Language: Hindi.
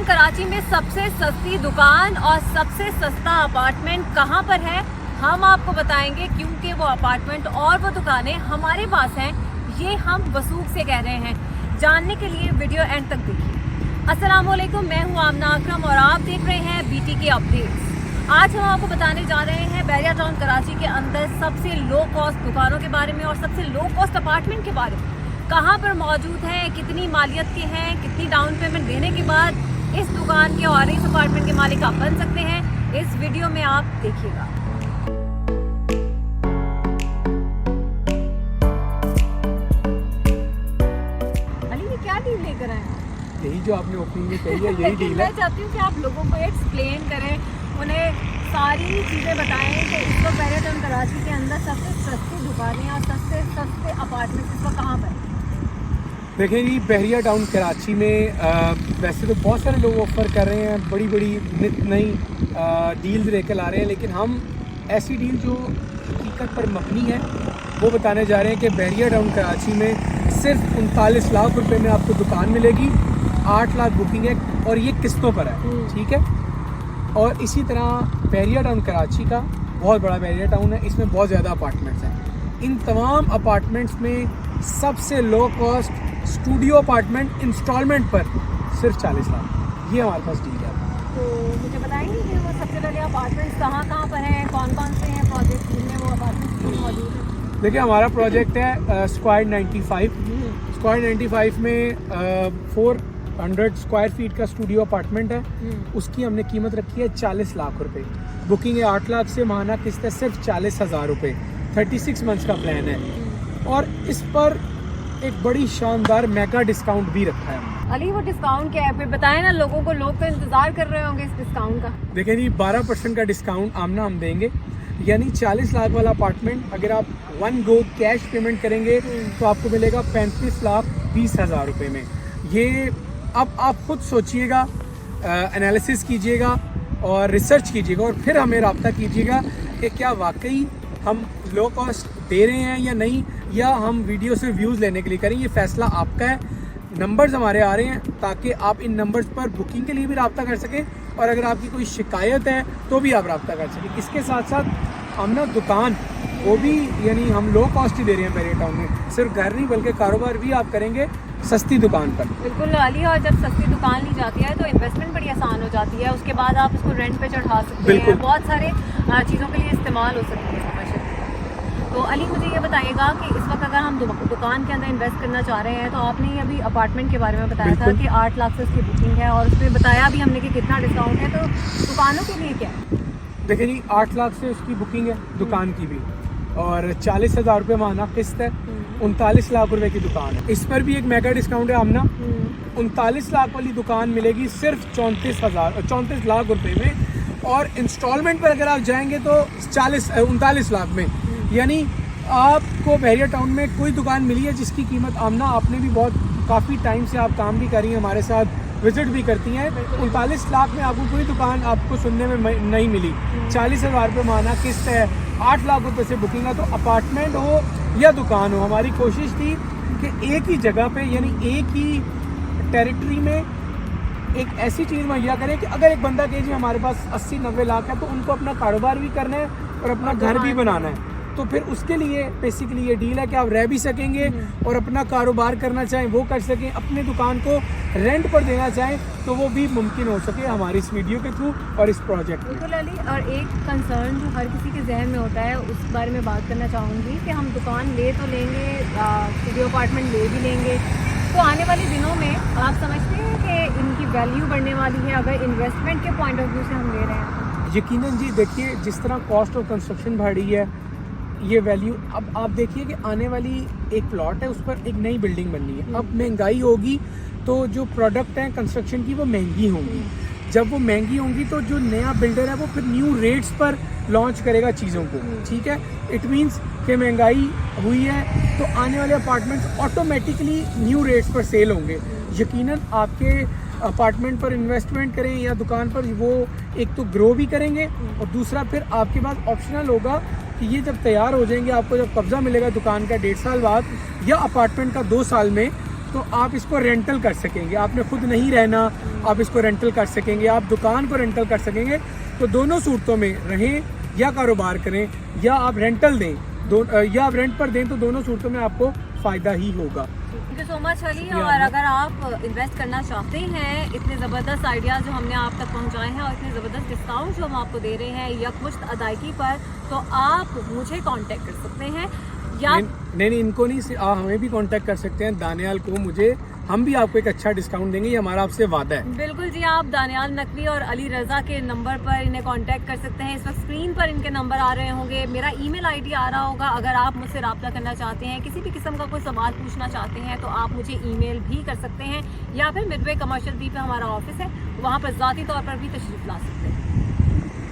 कराची में सबसे सस्ती दुकान और सबसे सस्ता अपार्टमेंट कहाँ पर है हम आपको बताएंगे, क्योंकि वो अपार्टमेंट और वो दुकानें हमारे पास हैं। ये हम वसूख से कह रहे हैं। जानने के लिए वीडियो एंड तक देखिए। अस्सलाम वालेकुम, मैं हूँ आमना अकरम और आप देख रहे हैं BTK अपडेट्स। आज हम आपको बताने जा रहे हैं बहरिया टाउन कराची के अंदर सबसे लो कॉस्ट दुकानों के बारे में और सबसे लो कॉस्ट अपार्टमेंट के बारे में। कहाँ पर मौजूद हैं, कितनी मालियत के हैं, कितनी डाउन पेमेंट देने के बाद इस दुकान के और इस अपार्टमेंट के मालिक आप बन सकते हैं। इस वीडियो में आप देखिएगा। अली, ये क्या डील लेकर आए हैं? यही जो आपने ओपनिंग में कही है, यही डील है। मैं चाहती हूँ कि आप लोगों को एक्सप्लेन करें, उन्हें सारी चीज़ें बताएं कि इस वक्त बहरिया टाउन कराची के अंदर सबसे सस्ती दुकानें और सस्ते अपार्टमेंट इस वक्त कहाँ पर? देखिए जी, बहरिया टाउन कराची में वैसे तो बहुत सारे लोग ऑफ़र कर रहे हैं, बड़ी बड़ी नित नई डील्स लेकर ला रहे हैं, लेकिन हम ऐसी डील जो हकीकत पर मबनी है वो बताने जा रहे हैं कि बहरिया टाउन कराची में सिर्फ 39 लाख रुपए में आपको दुकान मिलेगी। 8 लाख बुकिंग है और ये किस्तों पर है, ठीक है। और इसी तरह बहरिया टाउन कराची का बहुत बड़ा बहरिया टाउन है, इसमें बहुत ज़्यादा अपार्टमेंट्स हैं। इन तमाम अपार्टमेंट्स में सबसे low cost studio apartment installment पर सिर्फ 40 लाख, ये हमारे पास डील है। तो मुझे बताएंगे कि वो सबसे पहले अपार्टमेंट्स कहाँ पर हैं, कौन कौन से हैं प्रोजेक्ट जिनमें वो अपार्टमेंट्स मौजूद हैं? देखिए, हमारा प्रोजेक्ट है स्क्वायर 95। स्क्वायर 95 में 400 स्क्वायर फीट का स्टूडियो अपार्टमेंट है। उसकी हमने कीमत रखी है 40 लाख रुपए। बुकिंग है 8 लाख से, माहाना किस्त है सिर्फ 40,000 रुपये। 36 मंथ्स का प्लान है और इस पर एक बड़ी शानदार मेगा डिस्काउंट भी रखा है। अली, वो डिस्काउंट क्या है फिर बताएं ना लोगों को, लोग तो इंतजार कर रहे होंगे इस डिस्काउंट का। देखिए जी, 12% का डिस्काउंट आमना हम देंगे, यानी 40 लाख वाला अपार्टमेंट अगर आप 1 गो कैश पेमेंट करेंगे तो आपको मिलेगा 35,20,000 रुपये में। ये अब आप खुद सोचिएगा, एनालिसिस कीजिएगा और रिसर्च कीजिएगा और फिर हमें रब्ता कीजिएगा कि क्या वाकई हम लो कॉस्ट दे रहे हैं या नहीं, या हम वीडियो से व्यूज़ लेने के लिए करें। ये फैसला आपका है। नंबर्स हमारे आ रहे हैं ताकि आप इन नंबर्स पर बुकिंग के लिए भी रब्ता कर सकें और अगर आपकी कोई शिकायत है तो भी आप रब्ता कर सकें। इसके साथ साथ हम ना दुकान वो भी यानी हम लो कॉस्ट ही दे रहे हैं बहरिया टाउन में। सिर्फ घर नहीं बल्कि कारोबार भी आप करेंगे सस्ती दुकान पर। बिल्कुल अली, और जब सस्ती दुकान ली जाती है तो इन्वेस्टमेंट बड़ी आसान हो जाती है। उसके बाद आप उसको रेंट पे चढ़ा सकते हैं, बहुत सारे चीज़ों के लिए इस्तेमाल हो सकती है। तो अली, मुझे ये बताइएगा कि इस वक्त अगर हम दुकान के अंदर इन्वेस्ट करना चाह रहे हैं तो आपने अभी अपार्टमेंट के बारे में बताया था कि 8 लाख से उसकी बुकिंग है और उसमें बताया भी हमने कि कितना डिस्काउंट है, तो दुकानों के लिए क्या है? देखिए जी, 8 लाख से उसकी बुकिंग है दुकान की भी और 40,000 रुपये माहाना किस्त है। 39 लाख रुपए की दुकान है। इस पर भी एक मेगा डिस्काउंट है आमना। 39 लाख वाली दुकान मिलेगी सिर्फ 34 लाख रुपए में और इंस्टॉलमेंट पर अगर आप जाएंगे तो 39 लाख में। यानी आपको बहरिया टाउन में कोई दुकान मिली है जिसकी कीमत आमना, आपने भी बहुत काफ़ी टाइम से आप काम भी कर रही हैं, हमारे साथ विजिट भी करती हैं। 39 लाख में आपको कोई दुकान आपको सुनने में नहीं मिली। 40,000 रुपये माहाना किस्त है, 8 लाख रुपये से बुकिंग है। तो अपार्टमेंट हो या दुकान हो, हमारी कोशिश थी कि एक ही जगह पे यानी एक ही टेरिटरी में एक ऐसी चीज़ मुहैया करें कि अगर एक बंदा कहे जी हमारे पास 80-90 लाख है तो उनको अपना कारोबार भी करना है और अपना घर भी बनाना है, तो फिर उसके लिए बेसिकली ये डील है कि आप रह भी सकेंगे और अपना कारोबार करना चाहें वो कर सकें, अपने दुकान को रेंट पर देना चाहें तो वो भी मुमकिन हो सके हमारी इस वीडियो के थ्रू और इस प्रोजेक्ट में। बिल्कुल अली, और एक कंसर्न जो हर किसी के जहन में होता है उस बारे में बात करना चाहूँगी कि हम दुकान ले तो लेंगे, स्टूडियो अपार्टमेंट ले भी लेंगे, तो आने वाले दिनों में आप समझते हैं कि इनकी वैल्यू बढ़ने वाली है अगर इन्वेस्टमेंट के पॉइंट ऑफ व्यू से हम ले रहे हैं? यकीनन जी, देखिए जिस तरह कॉस्ट ऑफ कंस्ट्रक्शन बढ़ रही है, ये वैल्यू अब आप देखिए कि आने वाली एक प्लॉट है उस पर एक नई बिल्डिंग बननी है। अब महंगाई होगी तो जो प्रोडक्ट हैं कंस्ट्रक्शन की वो महंगी होंगी। जब वो महंगी होंगी तो जो नया बिल्डर है वो फिर न्यू रेट्स पर लॉन्च करेगा चीज़ों को, ठीक है। इट मीन्स कि महंगाई हुई है तो आने वाले अपार्टमेंट्स ऑटोमेटिकली न्यू रेट्स पर सेल होंगे। यकीनन आपके अपार्टमेंट पर इन्वेस्टमेंट करें या दुकान पर, वो एक तो ग्रो भी करेंगे और दूसरा फिर आपके पास ऑप्शनल होगा कि ये जब तैयार हो जाएंगे, आपको जब कब्जा मिलेगा दुकान का 1.5 साल बाद या अपार्टमेंट का 2 साल में, तो आप इसको रेंटल कर सकेंगे। आपने खुद नहीं रहना, आप इसको रेंटल कर सकेंगे, आप दुकान को रेंटल कर सकेंगे। तो दोनों सूरतों में रहें या कारोबार करें या आप रेंटल दें, या आप रेंट पर दें, तो दोनों सूरतों में आपको फ़ायदा ही होगा। Thank you so much Ali. और अगर आप इन्वेस्ट करना चाहते हैं, इतने ज़बरदस्त आइडियाज़ जो हमने आप तक पहुंचाए हैं और इतने ज़बरदस्त डिस्काउंट जो हम आपको दे रहे हैं यकमुश्त अदायगी पर, तो आप मुझे कांटेक्ट कर सकते हैं या नहीं, इनको नहीं, हमें भी कांटेक्ट कर सकते हैं, दानियाल को, मुझे, हम भी आपको एक अच्छा डिस्काउंट देंगे, ये हमारा आपसे वादा है। बिल्कुल जी, आप दानियाल नकवी और अली रज़ा के नंबर पर इन्हें कांटेक्ट कर सकते हैं। इस वक्त स्क्रीन पर इनके नंबर आ रहे होंगे, मेरा ईमेल आईडी आ रहा होगा। अगर आप मुझसे रब्ता करना चाहते हैं, किसी भी किस्म का कोई सवाल पूछना चाहते हैं, तो आप मुझे ईमेल भी कर सकते हैं या फिर मिडवे कमर्शियल बी पे हमारा ऑफिस है, वहाँ पर ज़ाती तौर पर भी तशरीफ़ ला सकते हैं।